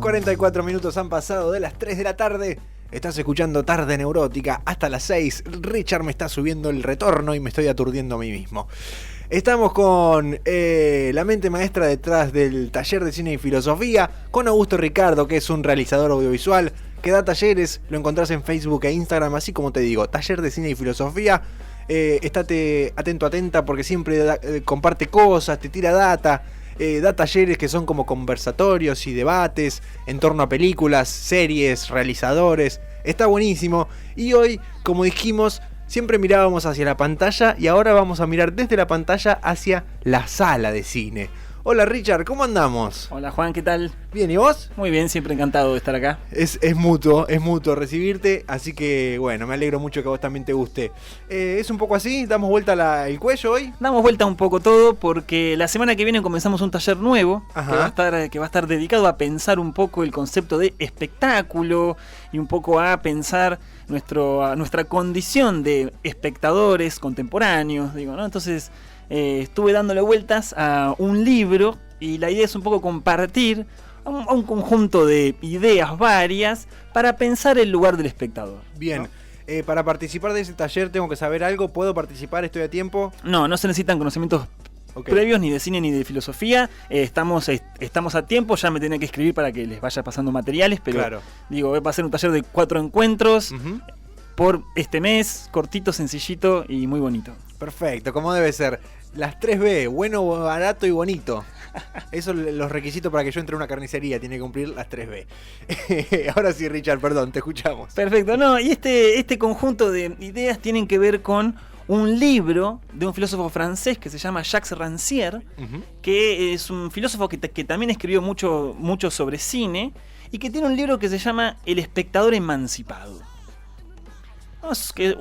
44 minutos han pasado de las 3 de la tarde. Estás escuchando Tarde Neurótica hasta las 6. Richard me está subiendo el retorno y me estoy aturdiendo a mí mismo. Estamos con la mente maestra detrás del taller de cine y filosofía, con Augusto Ricardo, que es un realizador audiovisual que da talleres. Lo encontrás en Facebook e Instagram, así como te digo, taller de cine y filosofía. Estate atento, atenta, porque siempre comparte cosas, te tira data. Da talleres que son como conversatorios y debates en torno a películas, series, realizadores. Está buenísimo. Y hoy, como dijimos, siempre mirábamos hacia la pantalla y ahora vamos a mirar desde la pantalla hacia la sala de cine. Hola Richard, ¿cómo andamos? Hola Juan, ¿qué tal? Bien, ¿y vos? Muy bien, siempre encantado de estar acá. Es mutuo recibirte, así que bueno, me alegro mucho que a vos también te guste. ¿Es un poco así? ¿Damos vuelta el cuello hoy? Damos vuelta un poco todo porque la semana que viene comenzamos un taller nuevo que va a estar dedicado a pensar un poco el concepto de espectáculo y un poco a pensar nuestra condición de espectadores contemporáneos, digo, ¿no? Entonces estuve dándole vueltas a un libro y la idea es un poco compartir un conjunto de ideas varias para pensar el lugar del espectador. Bien, ¿no? Para participar de ese taller tengo que saber algo. ¿Puedo participar? ¿Estoy a tiempo? No se necesitan conocimientos previos ni de cine ni de filosofía. Estamos a tiempo. Ya me tenía que escribir para que les vaya pasando materiales, pero claro. Digo, va a ser un taller de 4 encuentros por este mes, cortito, sencillito y muy bonito. Perfecto, como debe ser. Las 3B, bueno, barato y bonito. Esos son los requisitos para que yo entre a una carnicería. Tiene que cumplir las 3B. Ahora sí, Richard, perdón, te escuchamos. Perfecto, no, y este conjunto de ideas tienen que ver con un libro de un filósofo francés que se llama Jacques Rancière, que es un filósofo que también escribió mucho sobre cine y que tiene un libro que se llama El espectador emancipado. Que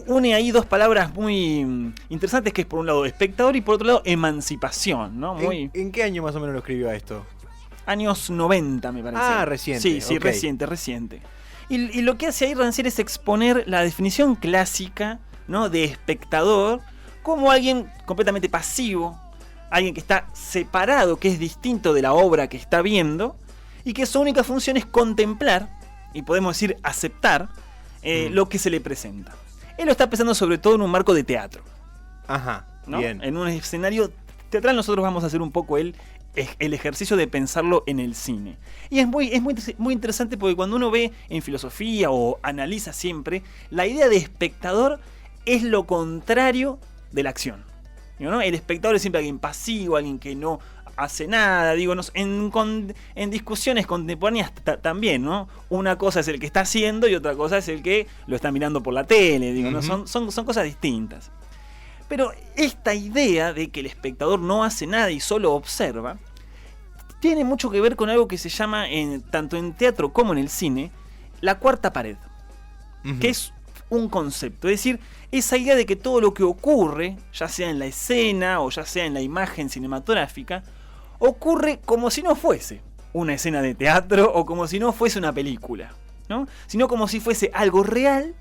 une ahí dos palabras muy interesantes, que es por un lado espectador y por otro lado emancipación, ¿no? ¿En qué año más o menos lo escribió esto? Años 90, me parece. Ah, reciente. Sí, okay. reciente. Y lo que hace ahí Rancière es exponer la definición clásica, ¿no?, de espectador como alguien completamente pasivo, alguien que está separado, que es distinto de la obra que está viendo y que su única función es contemplar, y podemos decir aceptar, lo que se le presenta. Él lo está pensando sobre todo en un marco de teatro. Ajá, ¿no? bien. En un escenario teatral nosotros vamos a hacer un poco el ejercicio de pensarlo en el cine. Y es muy interesante porque cuando uno ve en filosofía o analiza siempre, la idea de espectador es lo contrario de la acción. ¿No? El espectador es siempre alguien pasivo, alguien que no hace nada, digo, en discusiones contemporáneas también, ¿no? Una cosa es el que está haciendo y otra cosa es el que lo está mirando por la tele, digo, ¿no? Son cosas distintas. Pero esta idea de que el espectador no hace nada y solo observa, tiene mucho que ver con algo que se llama, tanto en teatro como en el cine, la cuarta pared, que es un concepto, es decir, esa idea de que todo lo que ocurre, ya sea en la escena o ya sea en la imagen cinematográfica, ocurre como si no fuese una escena de teatro o como si no fuese una película, ¿no? Sino como si fuese algo real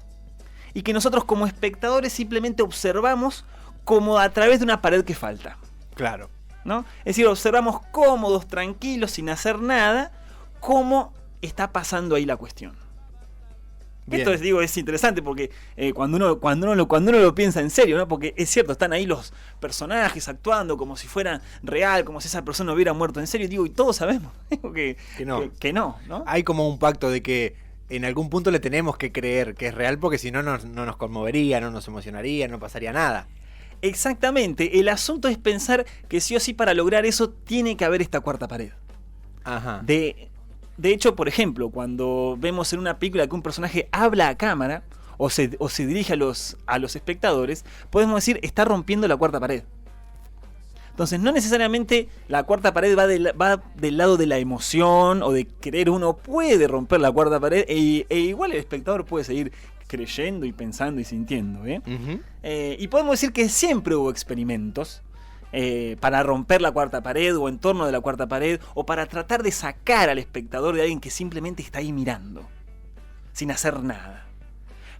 y que nosotros como espectadores simplemente observamos como a través de una pared que falta. Claro. ¿No? Es decir, observamos cómodos, tranquilos, sin hacer nada, cómo está pasando ahí la cuestión. Bien. Esto es interesante porque cuando uno lo piensa en serio, ¿no? Porque es cierto, están ahí los personajes actuando como si fueran real, como si esa persona hubiera muerto en serio, y todos sabemos que no, ¿no? Hay como un pacto de que en algún punto le tenemos que creer que es real, porque si no, no nos conmovería, no nos emocionaría, no pasaría nada. Exactamente, el asunto es pensar que sí o sí para lograr eso tiene que haber esta cuarta pared. Ajá. De hecho, por ejemplo, cuando vemos en una película que un personaje habla a cámara o se dirige a los espectadores, podemos decir, está rompiendo la cuarta pared. Entonces, no necesariamente la cuarta pared va del lado de la emoción o de querer. Uno puede romper la cuarta pared e igual el espectador puede seguir creyendo y pensando y sintiendo. Y podemos decir que siempre hubo experimentos para romper la cuarta pared o en torno de la cuarta pared, o para tratar de sacar al espectador de alguien que simplemente está ahí mirando sin hacer nada.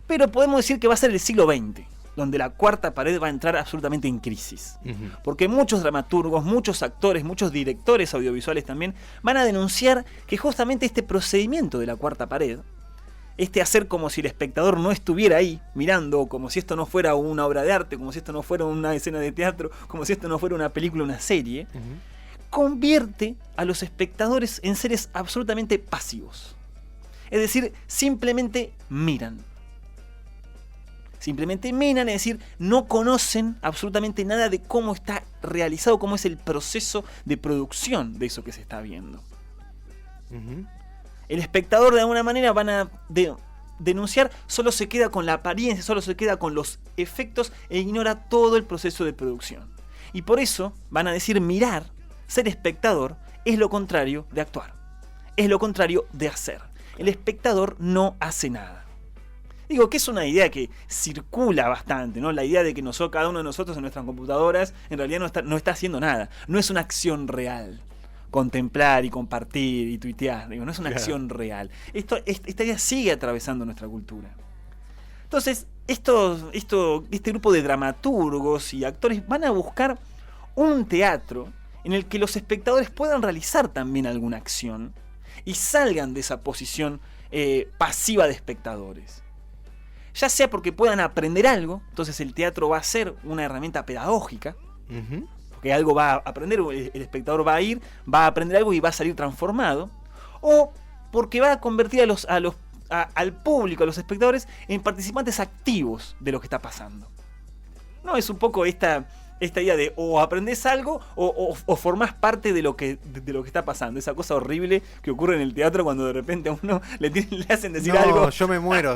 Pero podemos decir que va a ser el siglo XX donde la cuarta pared va a entrar absolutamente en crisis. Ujú. Porque muchos dramaturgos, muchos actores, muchos directores audiovisuales también van a denunciar que justamente este procedimiento de la cuarta pared, este hacer como si el espectador no estuviera ahí mirando, como si esto no fuera una obra de arte, como si esto no fuera una escena de teatro, como si esto no fuera una película, una serie, convierte a los espectadores en seres absolutamente pasivos. Es decir, simplemente miran. Simplemente miran, es decir, no conocen absolutamente nada de cómo está realizado, cómo es el proceso de producción de eso que se está viendo. Ujú. El espectador, de alguna manera, van a denunciar, solo se queda con la apariencia, solo se queda con los efectos e ignora todo el proceso de producción. Y por eso van a decir, mirar, ser espectador, es lo contrario de actuar. Es lo contrario de hacer. El espectador no hace nada. Digo que es una idea que circula bastante, ¿no? La idea de que cada uno de nosotros en nuestras computadoras en realidad no está haciendo nada. No es una acción real. Contemplar y compartir y tuitear, digo, no es una acción real. Esta idea sigue atravesando nuestra cultura. Entonces, este grupo de dramaturgos y actores van a buscar un teatro en el que los espectadores puedan realizar también alguna acción y salgan de esa posición pasiva de espectadores. Ya sea porque puedan aprender algo, entonces el teatro va a ser una herramienta pedagógica, Ujú. que algo va a aprender, el espectador va a ir, va a aprender algo y va a salir transformado, o porque va a convertir al público, a los espectadores, en participantes activos de lo que está pasando. No, es un poco esta idea de o aprendés algo o formás parte de lo que está pasando. Esa cosa horrible que ocurre en el teatro cuando de repente a uno le hacen decir algo. No, yo me muero.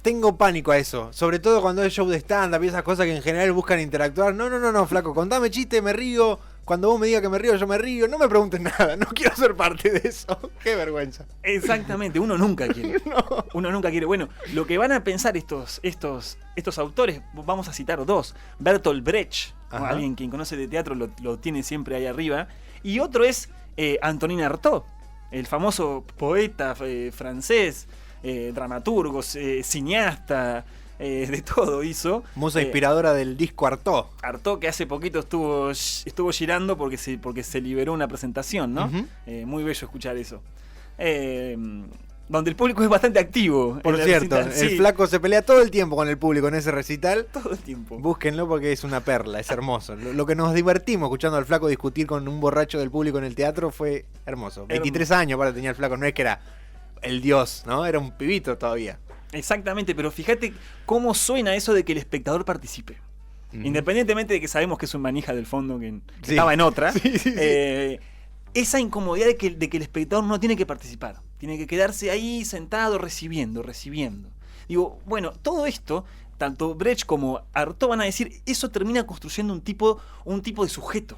Tengo pánico a eso. Sobre todo cuando es show de stand-up y esas cosas que en general buscan interactuar. No, flaco, contame chiste, me río. Cuando vos me digas que me río, yo me río. No me preguntes nada, no quiero ser parte de eso. Qué vergüenza. Exactamente, uno nunca quiere. No. Uno nunca quiere. Bueno, lo que van a pensar estos autores, vamos a citar dos. Bertolt Brecht, ¿no? Ajá. Alguien quien conoce de teatro lo tiene siempre ahí arriba. Y otro es Antonin Artaud, el famoso poeta francés, dramaturgo, cineasta, de todo hizo. Musa inspiradora del disco Artaud. Artaud, que hace poquito estuvo girando porque se liberó una presentación, ¿no? Ujú. Muy bello escuchar eso. Donde el público es bastante activo. Por en la cierto, recital. el Sí, flaco se pelea todo el tiempo con el público en ese recital. todo el tiempo. Búsquenlo porque es una perla, es hermoso. Lo que nos divertimos escuchando al flaco discutir con un borracho del público en el teatro fue hermoso. 23 años para tenía el flaco, no es que era el dios, ¿no? Era un pibito todavía. Exactamente, pero fíjate cómo suena eso de que el espectador participe. Ujú. Independientemente de que sabemos que es un manija del fondo que Sí. estaba en otra, Sí. esa incomodidad de que el espectador no tiene que participar, tiene que quedarse ahí sentado recibiendo. Digo, bueno, todo esto, tanto Brecht como Artaud van a decir, eso termina construyendo un tipo de sujeto.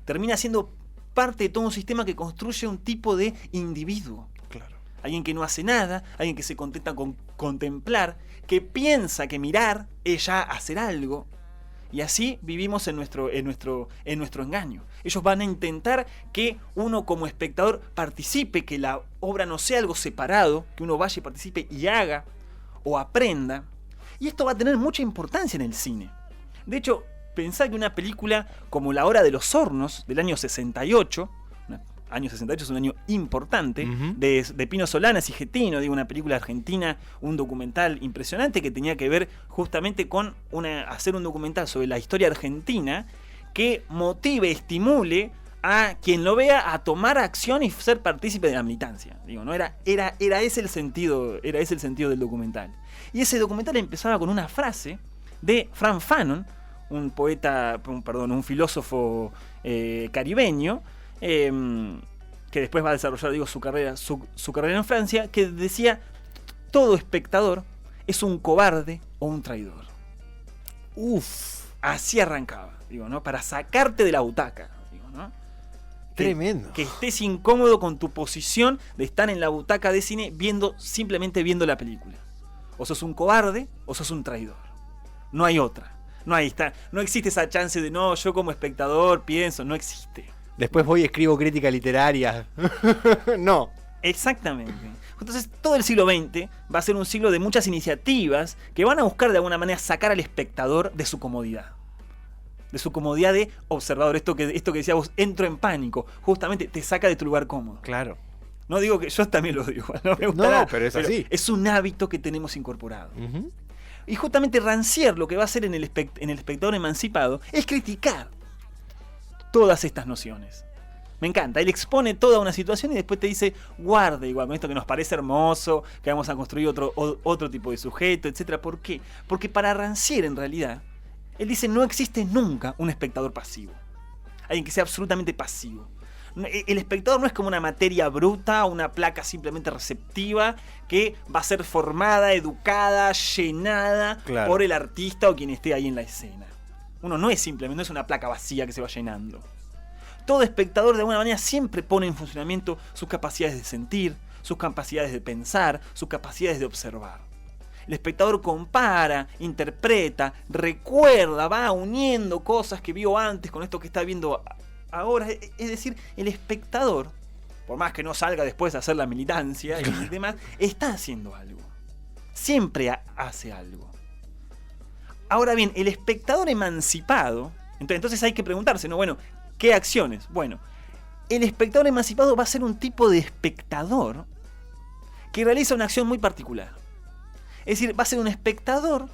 Termina siendo parte de todo un sistema que construye un tipo de individuo. Claro. Alguien que no hace nada, alguien que se contenta con contemplar, que piensa que mirar es ya hacer algo. Y así vivimos en nuestro engaño. Ellos van a intentar que uno como espectador participe, que la obra no sea algo separado, que uno vaya y participe y haga o aprenda. Y esto va a tener mucha importancia en el cine. De hecho, pensá que una película como La Hora de los Hornos, del año 68, año 68 es un año importante, Ujú. de Pino Solanas y Getino, digo, una película argentina, un documental impresionante que tenía que ver justamente con hacer un documental sobre la historia argentina que motive, estimule a quien lo vea a tomar acción y ser partícipe de la militancia. Digo, ¿no? Era ese el sentido del documental. Y ese documental empezaba con una frase de Frank Fanon, un filósofo caribeño, que después va a desarrollar, digo, su carrera en Francia, que decía: todo espectador es un cobarde o un traidor. Uf, Así arrancaba, digo, ¿no? Para sacarte de la butaca, digo, ¿no? tremendo. Que estés incómodo con tu posición de estar en la butaca de cine simplemente viendo la película. O sos un cobarde o sos un traidor. No hay otra. No existe esa chance de no, yo como espectador pienso, no existe. Después voy y escribo crítica literaria. No. Exactamente. Entonces, todo el siglo XX va a ser un siglo de muchas iniciativas que van a buscar de alguna manera sacar al espectador de su comodidad. De su comodidad de observador. Esto que decía vos, entro en pánico. Justamente te saca de tu lugar cómodo. Claro. No digo que yo también lo digo. No me gusta nada, pero es así. Es un hábito que tenemos incorporado. Uh-huh. Y justamente Rancière lo que va a hacer en el espectador emancipado es criticar todas estas nociones. Me encanta, él expone toda una situación y después te dice, guarda igual con esto que nos parece hermoso, que vamos a construir otro tipo de sujeto, etc. ¿Por qué? Porque para Rancière, en realidad, él dice, no existe nunca un espectador pasivo. Alguien que sea absolutamente pasivo. El espectador no es como una materia bruta, una placa simplemente receptiva que va a ser formada, educada, llenada por el artista o quien esté ahí en la escena. Uno no es simplemente, no es una placa vacía que se va llenando. Todo espectador de alguna manera siempre pone en funcionamiento sus capacidades de sentir, sus capacidades de pensar, sus capacidades de observar. El espectador compara, interpreta, recuerda, va uniendo cosas que vio antes con esto que está viendo ahora. Es decir, el espectador, por más que no salga después a hacer la militancia y demás, está haciendo algo. Siempre hace algo. Ahora bien, el espectador emancipado, entonces hay que preguntarse, ¿no? Bueno, ¿qué acciones? Bueno, el espectador emancipado va a ser un tipo de espectador que realiza una acción muy particular. Es decir, va a ser un espectador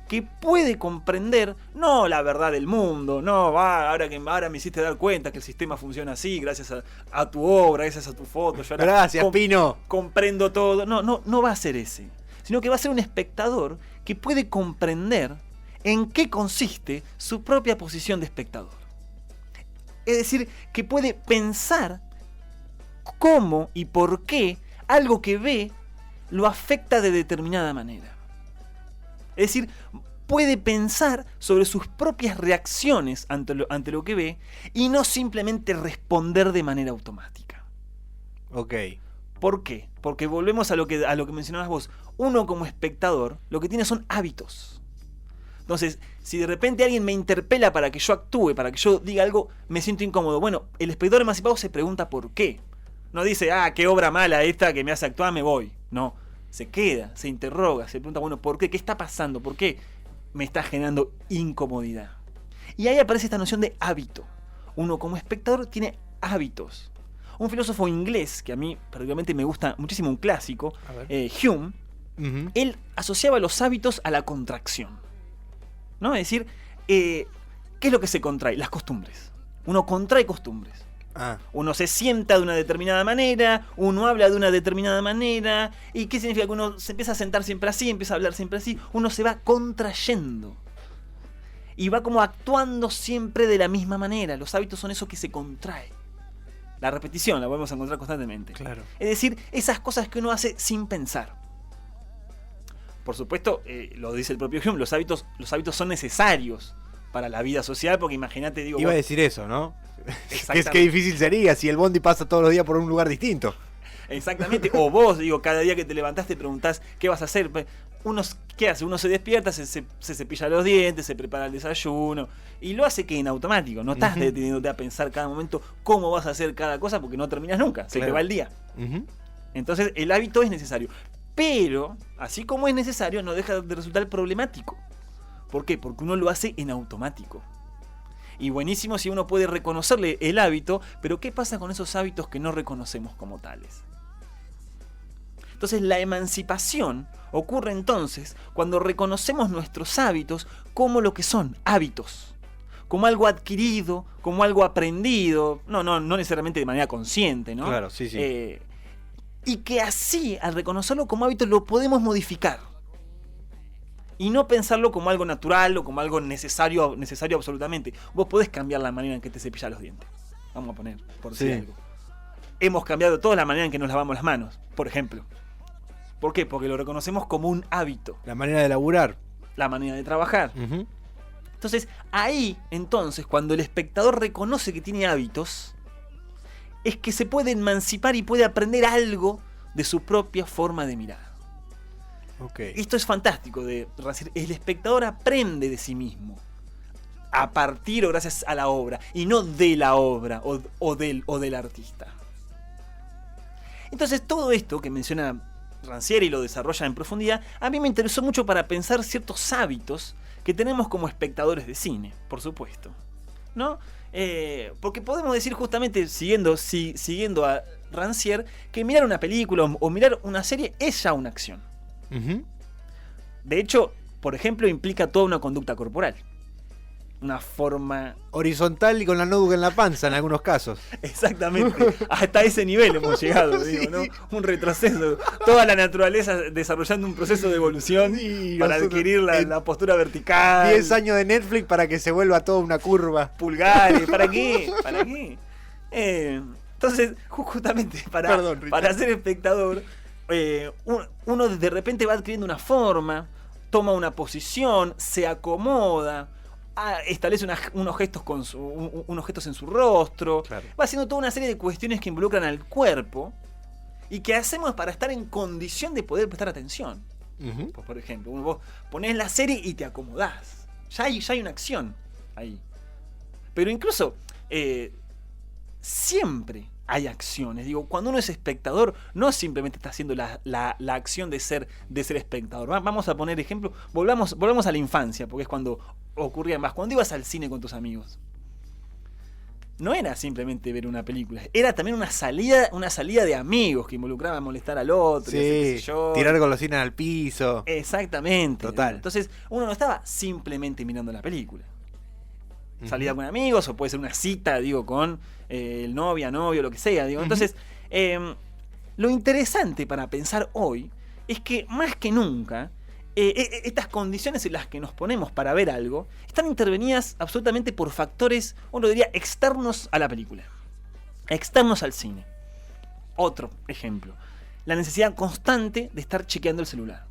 que puede comprender, no la verdad del mundo, no, ahora me hiciste dar cuenta que el sistema funciona así, gracias a tu obra, gracias a tu foto. Yo ahora gracias, Pino. Comprendo todo. No va a ser ese. Sino que va a ser un espectador que puede comprender en qué consiste su propia posición de espectador. Es decir, que puede pensar cómo y por qué algo que ve lo afecta de determinada manera. Es decir, puede pensar sobre sus propias reacciones ante lo que ve y no simplemente responder de manera automática. Ok. ¿Por qué? Porque volvemos a lo que mencionabas vos. Uno como espectador lo que tiene son hábitos. Entonces, si de repente alguien me interpela para que yo actúe, para que yo diga algo, me siento incómodo. Bueno, el espectador emancipado se pregunta por qué. No dice, qué obra mala esta que me hace actuar, me voy. No, se queda, se interroga, se pregunta, bueno, ¿por qué? ¿Qué está pasando? ¿Por qué me está generando incomodidad? Y ahí aparece esta noción de hábito. Uno como espectador tiene hábitos. Un filósofo inglés, que a mí particularmente me gusta muchísimo, un clásico, Hume, él asociaba los hábitos a la contracción. ¿No? Es decir, ¿qué es lo que se contrae? Las costumbres. Uno contrae costumbres. Uno se sienta de una determinada manera, uno habla de una determinada manera. ¿Y qué significa? Que uno se empieza a sentar siempre así, empieza a hablar siempre así. Uno se va contrayendo. Y va como actuando siempre de la misma manera. Los hábitos son eso que se contrae. La repetición la podemos encontrar constantemente. Claro. Es decir, esas cosas que uno hace sin pensar. Por supuesto, lo dice el propio Hume, los hábitos son necesarios para la vida social, porque imagínate, digo... Iba a decir eso, ¿no? Qué difícil sería si el bondi pasa todos los días por un lugar distinto. Exactamente, o vos, digo, cada día que te levantás te preguntás qué vas a hacer. ¿Qué hace? Uno se despierta, se cepilla los dientes, se prepara el desayuno, y lo hace que en automático, no estás deteniéndote a pensar cada momento cómo vas a hacer cada cosa, porque no terminas nunca, se te va el día. Entonces el hábito es necesario. Pero, así como es necesario, no deja de resultar problemático. ¿Por qué? Porque uno lo hace en automático. Y buenísimo si uno puede reconocerle el hábito, pero ¿qué pasa con esos hábitos que no reconocemos como tales? Entonces la emancipación ocurre entonces cuando reconocemos nuestros hábitos como lo que son, hábitos. Como algo adquirido, como algo aprendido, no necesariamente de manera consciente, ¿no? Claro, sí. Y que así, al reconocerlo como hábito, lo podemos modificar. Y no pensarlo como algo natural o como algo necesario absolutamente. Vos podés cambiar la manera en que te cepillas los dientes. Vamos a poner, por decir algo. Hemos cambiado toda la manera en que nos lavamos las manos, por ejemplo. ¿Por qué? Porque lo reconocemos como un hábito. La manera de laburar. La manera de trabajar. Entonces, ahí, cuando el espectador reconoce que tiene hábitos, es que se puede emancipar y puede aprender algo de su propia forma de mirar. Esto es fantástico de decir, el espectador aprende de sí mismo a partir o gracias a la obra y no de la obra o del artista. Entonces todo esto que menciona Rancière y lo desarrolla en profundidad, a mí me interesó mucho para pensar ciertos hábitos que tenemos como espectadores de cine, por supuesto, ¿no? Porque podemos decir justamente, siguiendo a Rancière, que mirar una película o mirar una serie es ya una acción. Ujú. De hecho, por ejemplo, implica toda una conducta corporal. Una forma... Horizontal y con la notebook en la panza en algunos casos. Exactamente. Hasta ese nivel hemos llegado, Sí. digo, ¿no? Un retroceso. Toda la naturaleza desarrollando un proceso de evolución Sí, para nosotros adquirir en la postura vertical. 10 años de Netflix para que se vuelva toda una curva. Pulgares. ¿Para qué? ¿Para qué? Entonces, justamente Perdón, Richard. para ser espectador, uno de repente va adquiriendo una forma, toma una posición, se acomoda, establece unos gestos unos gestos en su rostro, Claro. va haciendo toda una serie de cuestiones que involucran al cuerpo y que hacemos para estar en condición de poder prestar atención. Ujú. Pues, por ejemplo, vos ponés la serie y te acomodás. Ya hay una acción ahí. Pero incluso siempre hay acciones. Digo, cuando uno es espectador, no simplemente está haciendo la acción de ser espectador. Vamos a poner ejemplo. Volvamos a la infancia, porque es cuando ocurría más. Cuando ibas al cine con tus amigos, no era simplemente ver una película, era también una salida de amigos que involucraba molestar al otro, y hacer qué Sí, sé yo. tirar golosinas al piso. Exactamente. Total. Entonces, uno no estaba simplemente mirando la película. Ujú. Salida con amigos, o puede ser una cita, digo, con el novio, lo que sea, digo. Ujú. Entonces, lo interesante para pensar hoy es que más que nunca, estas condiciones en las que nos ponemos para ver algo están intervenidas absolutamente por factores, uno diría, externos a la película, externos al cine. Otro ejemplo, la necesidad constante de estar chequeando el celular,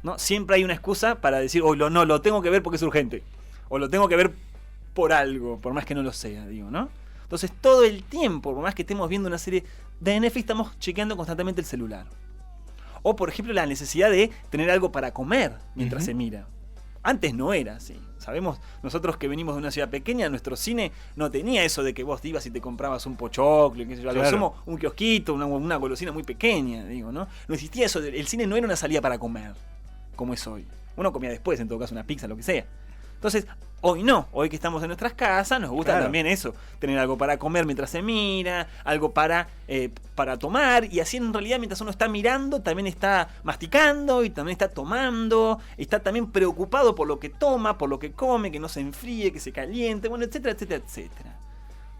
¿no? Siempre hay una excusa para decir, no, lo tengo que ver porque es urgente, o lo tengo que ver por algo, por más que no lo sea, digo, ¿no? Entonces todo el tiempo, por más que estemos viendo una serie de Netflix, estamos chequeando constantemente el celular. O por ejemplo la necesidad de tener algo para comer mientras Ujú. se mira. Antes no era así. Sabemos, nosotros que venimos de una ciudad pequeña, nuestro cine no tenía eso de que vos ibas y te comprabas un pochoclo, qué sé yo, algo. Claro. Somos un kiosquito, una golosina muy pequeña, digo, ¿no? No existía eso, el cine no era una salida para comer, como es hoy. Uno comía después, en todo caso, una pizza, lo que sea. Entonces, hoy no, hoy que estamos en nuestras casas, nos gusta Claro. también eso, tener algo para comer mientras se mira, algo para tomar, y así en realidad mientras uno está mirando, también está masticando y también está tomando, está también preocupado por lo que toma, por lo que come, que no se enfríe, que se caliente, bueno, etcétera, etcétera, etcétera,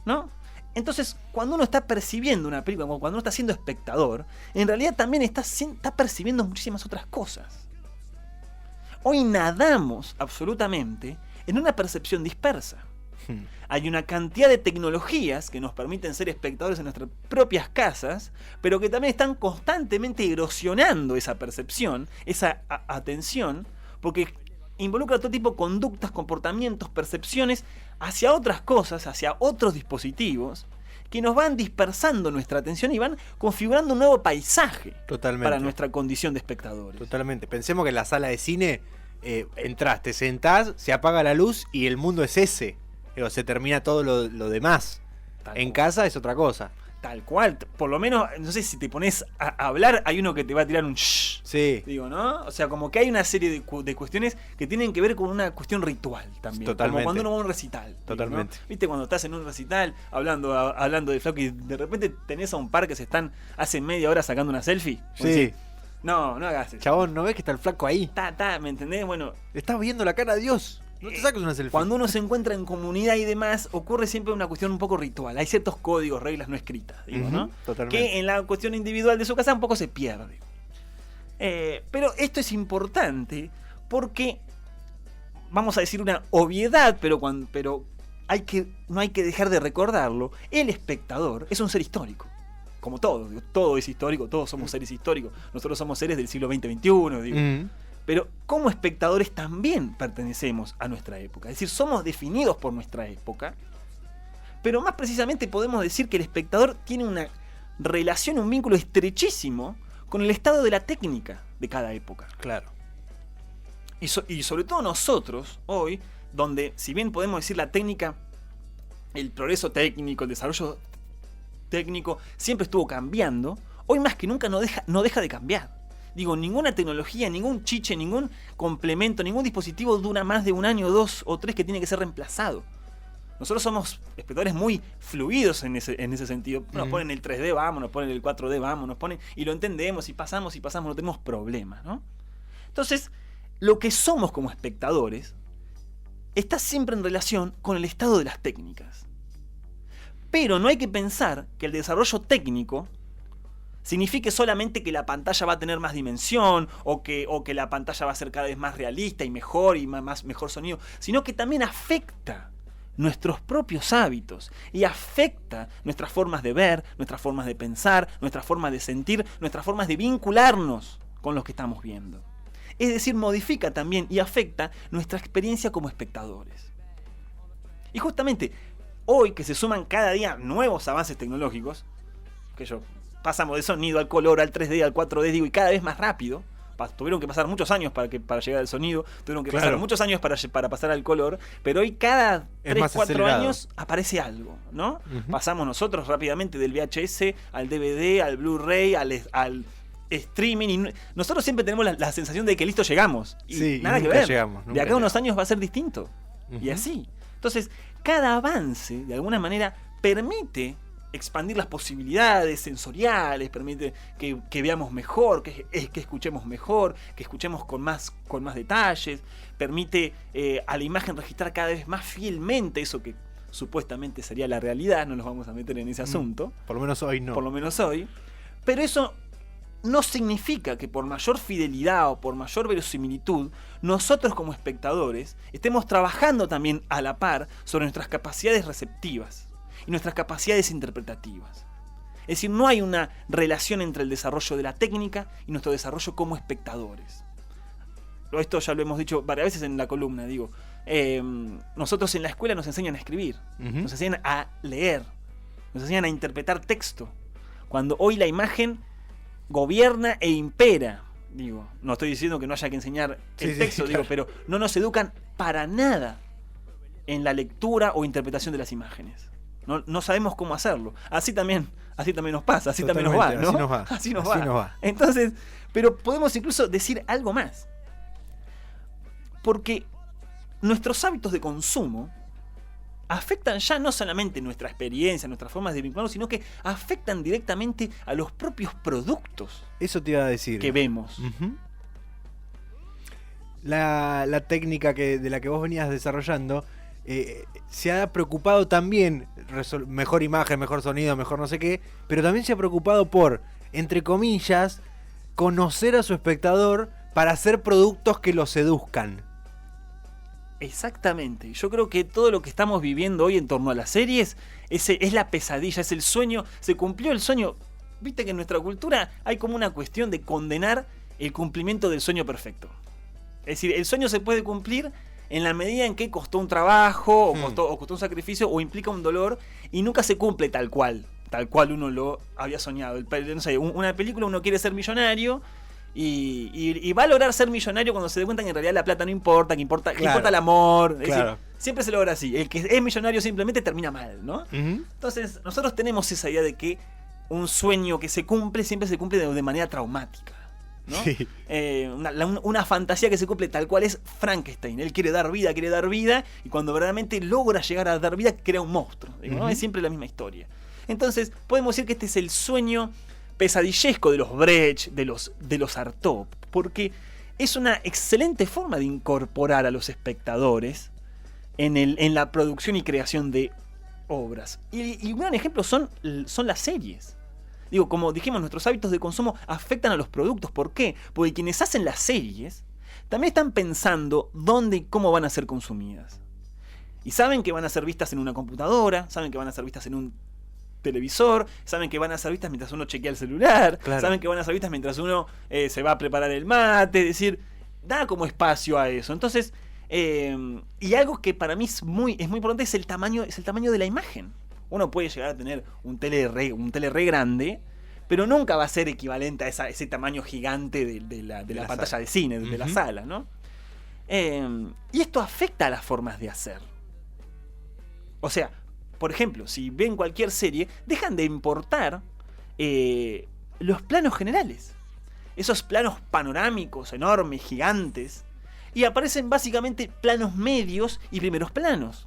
¿no? Entonces, cuando uno está percibiendo una película, cuando uno está siendo espectador, en realidad también está percibiendo muchísimas otras cosas. Hoy nadamos absolutamente en una percepción dispersa. Hay una cantidad de tecnologías que nos permiten ser espectadores en nuestras propias casas, pero que también están constantemente erosionando esa percepción, esa atención, porque involucra todo tipo de conductas, comportamientos, percepciones hacia otras cosas, hacia otros dispositivos, que nos van dispersando nuestra atención y van configurando un nuevo paisaje Totalmente. para nuestra condición de espectadores. Totalmente. Pensemos que en la sala de cine entras, te sentás, se apaga la luz y el mundo es ese. Pero se termina todo lo demás. Tal En cual. casa es otra cosa. Tal cual. Por lo menos, no sé, si te pones a hablar, hay uno que te va a tirar un shh. Sí. Digo, ¿no? O sea, como que hay una serie de cuestiones que tienen que ver con una cuestión ritual también. Totalmente. Como cuando uno va a un recital. Digo, Totalmente. ¿no? ¿Viste cuando estás en un recital hablando de flaco y de repente tenés a un par que se están hace media hora sacando una selfie? Vos Sí. decís, no hagas eso. Chabón, ¿no ves que está el flaco ahí? ¿Me entendés? Bueno, Le estás viendo la cara a Dios. No te saques una selfie. cuando uno se encuentra en comunidad y demás, ocurre siempre una cuestión un poco ritual. Hay ciertos códigos, reglas no escritas, digo, Ujú, ¿no? totalmente. Que en la cuestión individual de su casa un poco se pierde. Pero esto es importante porque, vamos a decir una obviedad, pero no hay que dejar de recordarlo. El espectador es un ser histórico. Como todo, digo, todo es histórico, todos somos seres históricos. Nosotros somos seres del siglo XX-XXI, digo. Mm. Pero como espectadores también pertenecemos a nuestra época. Es decir, somos definidos por nuestra época. Pero más precisamente podemos decir que el espectador tiene una relación, un vínculo estrechísimo con el estado de la técnica de cada época. Claro. Y sobre todo nosotros, hoy, donde si bien podemos decir la técnica, el progreso técnico, el desarrollo técnico, siempre estuvo cambiando. Hoy más que nunca no deja de cambiar. Digo, ninguna tecnología, ningún chiche, ningún complemento, ningún dispositivo dura más de un año, 2 o 3 que tiene que ser reemplazado. Nosotros somos espectadores muy fluidos en ese sentido. Nos ponen el 3D, vamos, nos ponen el 4D, vamos, nos ponen y lo entendemos y pasamos, no tenemos problemas, ¿no? Entonces, lo que somos como espectadores está siempre en relación con el estado de las técnicas. Pero no hay que pensar que el desarrollo técnico signifique solamente que la pantalla va a tener más dimensión o que la pantalla va a ser cada vez más realista y mejor y mejor sonido, sino que también afecta nuestros propios hábitos y afecta nuestras formas de ver, nuestras formas de pensar, nuestras formas de sentir, nuestras formas de vincularnos con lo que estamos viendo. Es decir, modifica también y afecta nuestra experiencia como espectadores. Y justamente hoy que se suman cada día nuevos avances tecnológicos, pasamos de sonido al color, al 3D, al 4D, digo, y cada vez más rápido. Tuvieron que pasar muchos años para llegar al sonido, tuvieron que pasar muchos años para pasar al color, pero hoy cada 3-4 años aparece algo, ¿no? Pasamos nosotros rápidamente del VHS al DVD, al Blu-ray, al streaming, y nosotros siempre tenemos la sensación de que listo, llegamos, y nada que ver. De acá a unos años va a ser distinto, y así. Entonces, cada avance, de alguna manera, permite expandir las posibilidades sensoriales, permite que veamos mejor, que escuchemos mejor, que escuchemos con más detalles, permite a la imagen registrar cada vez más fielmente eso que supuestamente sería la realidad. No nos vamos a meter en ese asunto. Por lo menos hoy no. Por lo menos hoy. Pero eso no significa que por mayor fidelidad o por mayor verosimilitud, nosotros como espectadores estemos trabajando también a la par sobre nuestras capacidades receptivas y nuestras capacidades interpretativas. Es decir, no hay una relación entre el desarrollo de la técnica y nuestro desarrollo como espectadores. Esto ya lo hemos dicho varias veces en la columna, digo. Nosotros en la escuela nos enseñan a escribir, nos enseñan a leer, nos enseñan a interpretar texto. Cuando hoy la imagen gobierna e impera. Digo, no estoy diciendo que no haya que enseñar el texto, digo, pero no nos educan para nada en la lectura o interpretación de las imágenes. No sabemos cómo hacerlo. Así también nos pasa, así también nos va, ¿no? Así nos va. Entonces, pero podemos incluso decir algo más. Porque nuestros hábitos de consumo afectan ya no solamente nuestra experiencia, nuestras formas de vincularnos, sino que afectan directamente a los propios productos. Eso te iba a decir. Que vemos. La técnica de la que vos venías desarrollando se ha preocupado también, mejor imagen, mejor sonido, mejor no sé qué, pero también se ha preocupado por, entre comillas, conocer a su espectador para hacer productos que lo seduzcan. Exactamente. Yo creo que todo lo que estamos viviendo hoy en torno a las series es la pesadilla, es el sueño. Se cumplió el sueño. Viste que en nuestra cultura hay como una cuestión de condenar el cumplimiento del sueño perfecto. Es decir, el sueño se puede cumplir en la medida en que costó un trabajo, o costó un sacrificio, o implica un dolor, y nunca se cumple tal cual uno lo había soñado. No sé, una película, uno quiere ser millonario, y va a lograr ser millonario cuando se dé cuenta que en realidad la plata no importa, que importa el amor. Es decir, siempre se logra así. El que es millonario simplemente termina mal, ¿no? Entonces, nosotros tenemos esa idea de que un sueño que se cumple siempre se cumple de manera traumática, ¿no? Sí. Una fantasía que se cumple tal cual es Frankenstein. Él quiere dar vida, y cuando verdaderamente logra llegar a dar vida, crea un monstruo, ¿no? Es siempre la misma historia. Entonces, podemos decir que este es el sueño pesadillesco de los Brecht, de los Artaud, porque es una excelente forma de incorporar a los espectadores en la producción y creación de obras. Y un gran ejemplo son las series. Digo, como dijimos, nuestros hábitos de consumo afectan a los productos. ¿Por qué? Porque quienes hacen las series también están pensando dónde y cómo van a ser consumidas. Y saben que van a ser vistas en una computadora, saben que van a ser vistas en un televisor, saben que van a ser vistas mientras uno chequea el celular, saben que van a ser vistas mientras uno se va a preparar el mate, es decir, da como espacio a eso. Entonces, y algo que para mí es muy importante es el tamaño de la imagen. Uno puede llegar a tener un tele re grande, pero nunca va a ser equivalente a ese tamaño gigante de la pantalla sala de cine, de la sala, ¿no? Y esto afecta a las formas de hacer. O sea, por ejemplo, si ven cualquier serie, dejan de importar los planos generales. Esos planos panorámicos, enormes, gigantes. Y aparecen básicamente planos medios y primeros planos.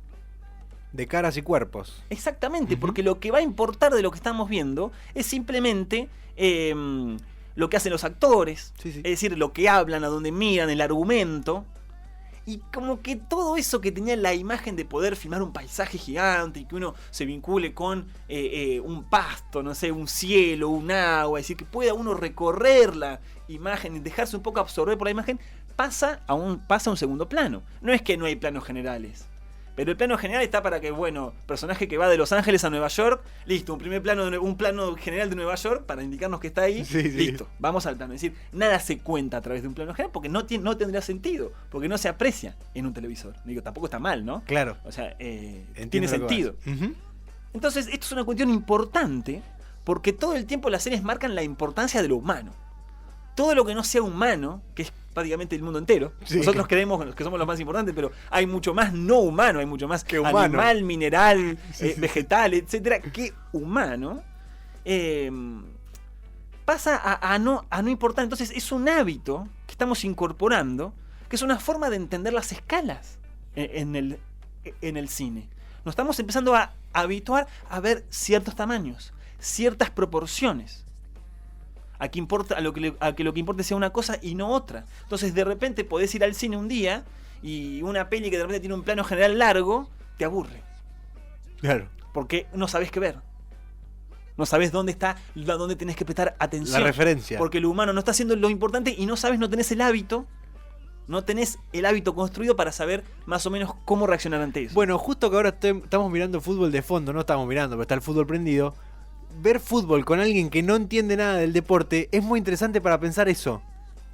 De caras y cuerpos. Exactamente, porque lo que va a importar de lo que estamos viendo es simplemente lo que hacen los actores. Sí. Es decir, lo que hablan, a dónde miran, el argumento. Y como que todo eso que tenía la imagen de poder filmar un paisaje gigante y que uno se vincule con un pasto, no sé, un cielo, un agua, es decir, que pueda uno recorrer la imagen y dejarse un poco absorber por la imagen, pasa a un segundo plano. No es que no hay planos generales, pero el plano general está para que, bueno, personaje que va de Los Ángeles a Nueva York, listo, un plano general de Nueva York para indicarnos que está ahí, listo, vamos al plano. Es decir, nada se cuenta a través de un plano general porque no tendría sentido, porque no se aprecia en un televisor. Digo, tampoco está mal, ¿no? Claro. O sea, tiene sentido. Entonces, esto es una cuestión importante porque todo el tiempo las series marcan la importancia de lo humano. Todo lo que no sea humano, que es prácticamente el mundo entero. Sí, nosotros creemos que somos los más importantes, pero hay mucho más no humano, hay mucho más que humano. Animal, mineral, vegetal, etcétera, que humano. Pasa a no importar. Entonces es un hábito que estamos incorporando, que es una forma de entender las escalas en el cine. Nos estamos empezando a habituar a ver ciertos tamaños, ciertas proporciones. A que lo que importa sea una cosa y no otra. Entonces de repente podés ir al cine un día y una peli que de repente tiene un plano general largo te aburre. Claro. Porque no sabés qué ver. No sabés dónde tenés que prestar atención. La referencia. Porque lo humano no está haciendo lo importante y no tenés el hábito. No tenés el hábito construido para saber más o menos cómo reaccionar ante eso. Bueno, justo que ahora estamos mirando fútbol de fondo, no estamos mirando, pero está el fútbol prendido. Ver fútbol con alguien que no entiende nada del deporte es muy interesante para pensar eso.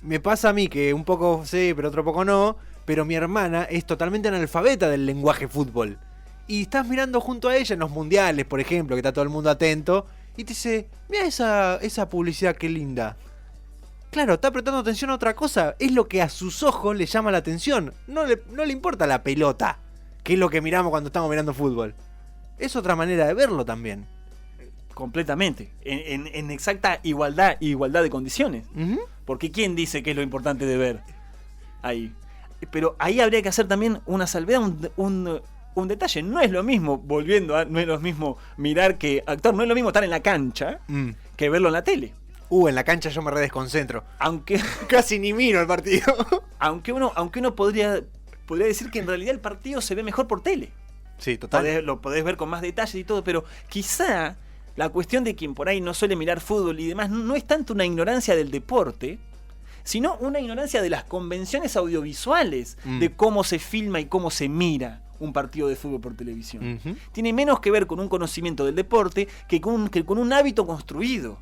Me pasa a mí que un poco sé, pero otro poco no, pero mi hermana es totalmente analfabeta del lenguaje fútbol. Y estás mirando junto a ella en los mundiales, por ejemplo, que está todo el mundo atento, y te dice, mira esa publicidad, qué linda. Claro, está prestando atención a otra cosa, es lo que a sus ojos le llama la atención. No le importa la pelota, que es lo que miramos cuando estamos mirando fútbol. Es otra manera de verlo también. Completamente, en exacta igualdad de condiciones. Porque ¿quién dice que es lo importante de ver? Ahí. Pero ahí habría que hacer también una salvedad, un detalle. No es lo mismo, no es lo mismo mirar que actuar, no es lo mismo estar en la cancha que verlo en la tele. En la cancha yo me redesconcentro. Aunque casi ni miro el partido. aunque uno podría decir que en realidad el partido se ve mejor por tele. Sí, total. Lo podés ver con más detalles y todo, pero quizá la cuestión de quien por ahí no suele mirar fútbol y demás no es tanto una ignorancia del deporte, sino una ignorancia de las convenciones audiovisuales de cómo se filma y cómo se mira un partido de fútbol por televisión. Tiene menos que ver con un conocimiento del deporte que con un hábito construido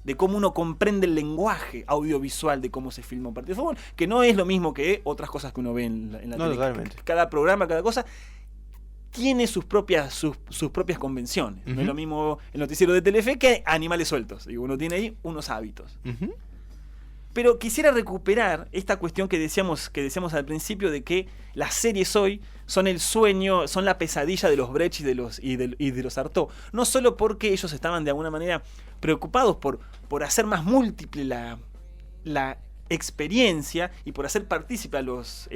de cómo uno comprende el lenguaje audiovisual de cómo se filma un partido de fútbol, que no es lo mismo que otras cosas que uno ve en la tele. Totalmente. Cada programa, cada cosa tiene sus propias convenciones. No es lo mismo el noticiero de Telefe que Animales Sueltos. Y uno tiene ahí unos hábitos. Pero quisiera recuperar esta cuestión que decíamos al principio de que las series hoy son el sueño, son la pesadilla de los Brecht y de los Artaud. No solo porque ellos estaban de alguna manera preocupados por hacer más múltiple la experiencia y por hacer partícipe a los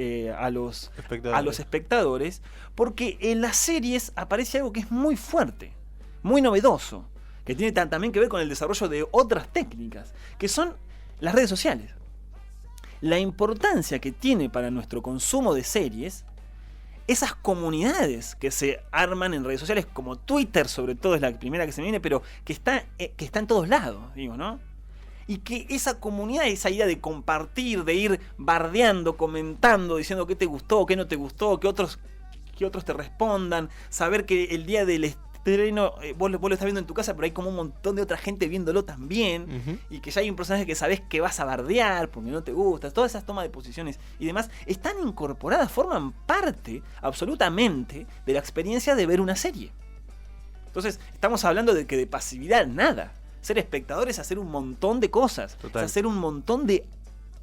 espectadores, porque en las series aparece algo que es muy fuerte, muy novedoso, que tiene también que ver con el desarrollo de otras técnicas, que son las redes sociales. La importancia que tiene para nuestro consumo de series, esas comunidades que se arman en redes sociales, como Twitter sobre todo es la primera que se me viene, pero que está en todos lados, digo, ¿no? Y que esa comunidad, esa idea de compartir, de ir bardeando, comentando, diciendo qué te gustó, qué no te gustó, que otros te respondan, saber que el día del estreno vos lo estás viendo en tu casa, pero hay como un montón de otra gente viéndolo también, y que ya hay un personaje que sabés que vas a bardear porque no te gusta, todas esas tomas de posiciones y demás están incorporadas, forman parte absolutamente de la experiencia de ver una serie. Entonces estamos hablando de que de pasividad nada. Ser espectador es hacer un montón de cosas, es hacer un montón de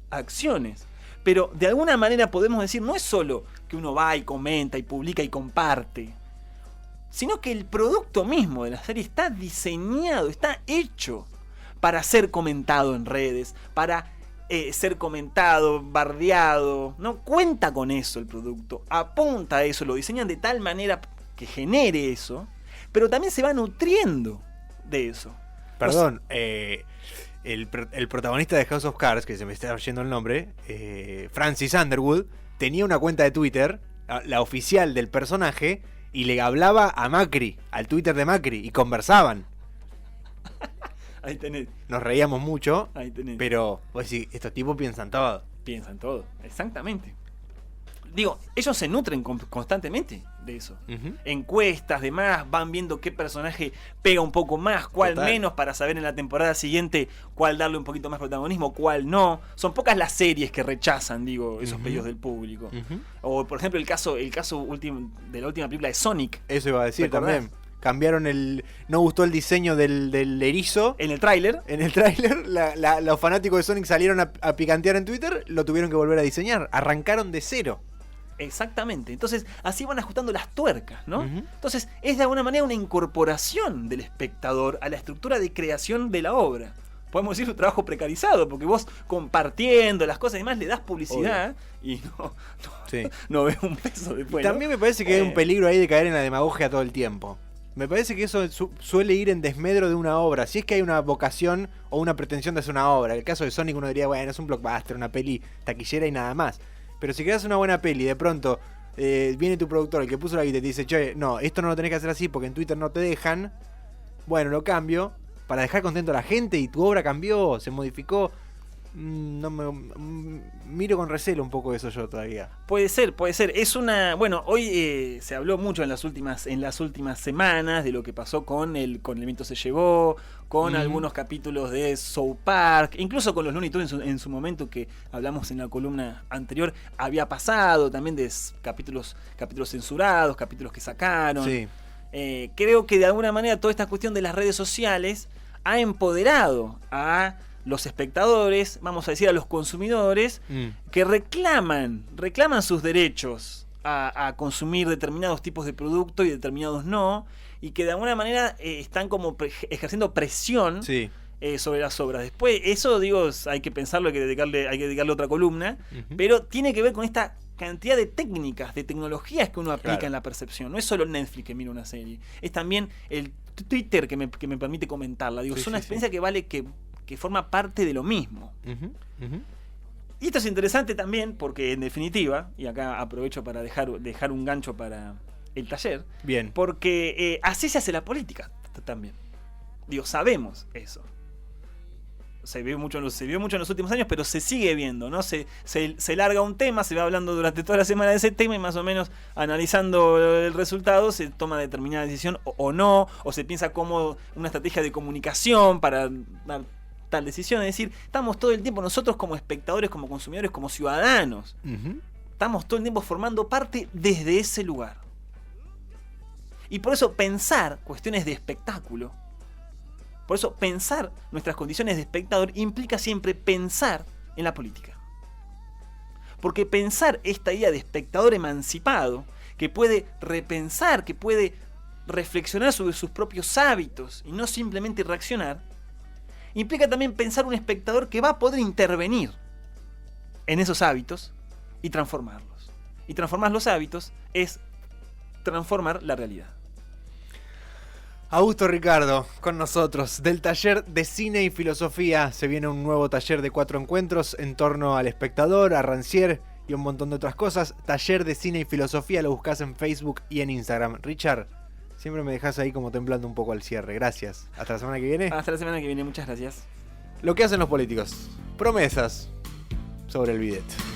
acciones. Pero de alguna manera podemos decir, no es solo que uno va y comenta y publica y comparte. sino que el producto mismo de la serie está diseñado, está hecho para ser comentado en redes, para ser comentado, bardeado, ¿no? Cuenta con eso el producto, apunta a eso, lo diseñan de tal manera que genere eso, pero también se va nutriendo de eso. Perdón, el protagonista de House of Cards, que se me está yendo el nombre, Francis Underwood, tenía una cuenta de Twitter, la oficial del personaje, y le hablaba a Macri, al Twitter de Macri, y conversaban. Ahí tenés. Nos reíamos mucho, Ahí tenés. pero vos decís, estos tipos piensan todo. Piensan todo, exactamente. Digo, ellos se nutren constantemente de eso. Encuestas, demás, van viendo qué personaje pega un poco más, cuál Total. menos, para saber en la temporada siguiente cuál darle un poquito más protagonismo, cuál no. Son pocas las series que rechazan, digo, esos pedidos del público. O, por ejemplo, el caso último de la última película de Sonic. Eso iba a decir ¿Recordás? también. Cambiaron no gustó el diseño del erizo. En el tráiler. En el tráiler, los fanáticos de Sonic salieron a picantear en Twitter, lo tuvieron que volver a diseñar. Arrancaron de cero. Exactamente. Entonces, así van ajustando las tuercas, ¿no? Entonces, es de alguna manera una incorporación del espectador a la estructura de creación de la obra. Podemos decir un trabajo precarizado, porque vos compartiendo las cosas y demás le das publicidad. Obvio. Y no ves un peso después. También me parece que hay un peligro ahí de caer en la demagogia todo el tiempo. Me parece que eso suele ir en desmedro de una obra. Si es que hay una vocación o una pretensión de hacer una obra. En el caso de Sonic uno diría, bueno, es un blockbuster, una peli taquillera y nada más. Pero si quedas una buena peli, de pronto viene tu productor, el que puso la guita y te dice, che, no, esto no lo tenés que hacer así porque en Twitter no te dejan. Bueno, lo cambio para dejar contento a la gente y tu obra cambió, se modificó. Miro con recelo un poco eso yo todavía. Puede ser. Es una. Bueno, hoy se habló mucho en las últimas semanas de lo que pasó con el viento se llevó, con algunos capítulos de South Park, incluso con los Looney Tunes en su momento, que hablamos en la columna anterior, había pasado también de capítulos censurados, capítulos que sacaron. Sí. Creo que de alguna manera toda esta cuestión de las redes sociales ha empoderado a los espectadores, vamos a decir a los consumidores, que reclaman sus derechos a consumir determinados tipos de productos y determinados no, y que de alguna manera están como ejerciendo presión sobre las obras. Después, eso digo, hay que pensarlo, hay que dedicarle otra columna, pero tiene que ver con esta cantidad de técnicas, de tecnologías que uno aplica en la percepción. No es solo Netflix que mira una serie, es también el Twitter que me permite comentarla. Digo, es una experiencia que vale que forma parte de lo mismo. Y esto es interesante también porque, en definitiva, y acá aprovecho para dejar un gancho para el taller, bien, porque así se hace la política también. Digo, sabemos eso. Se vio mucho en los últimos años, pero se sigue viendo, ¿no? Se larga un tema, se va hablando durante toda la semana de ese tema y más o menos analizando el resultado se toma determinada decisión o no, o se piensa como una estrategia de comunicación para dar tal decisión. Es decir, estamos todo el tiempo nosotros como espectadores, como consumidores, como ciudadanos, estamos todo el tiempo formando parte desde ese lugar. Y por eso pensar cuestiones de espectáculo, por eso pensar nuestras condiciones de espectador implica siempre pensar en la política. Porque pensar esta idea de espectador emancipado, que puede repensar, que puede reflexionar sobre sus propios hábitos y no simplemente reaccionar, implica también pensar un espectador que va a poder intervenir en esos hábitos y transformarlos. Y transformar los hábitos es transformar la realidad. Augusto Ricardo, con nosotros, del taller de cine y filosofía. Se viene un nuevo taller de 4 encuentros en torno al espectador, a Rancière y un montón de otras cosas. Taller de cine y filosofía, lo buscas en Facebook y en Instagram. Richard, siempre me dejas ahí como temblando un poco al cierre. Gracias. Hasta la semana que viene. Hasta la semana que viene, muchas gracias. Lo que hacen los políticos. Promesas sobre el bidet.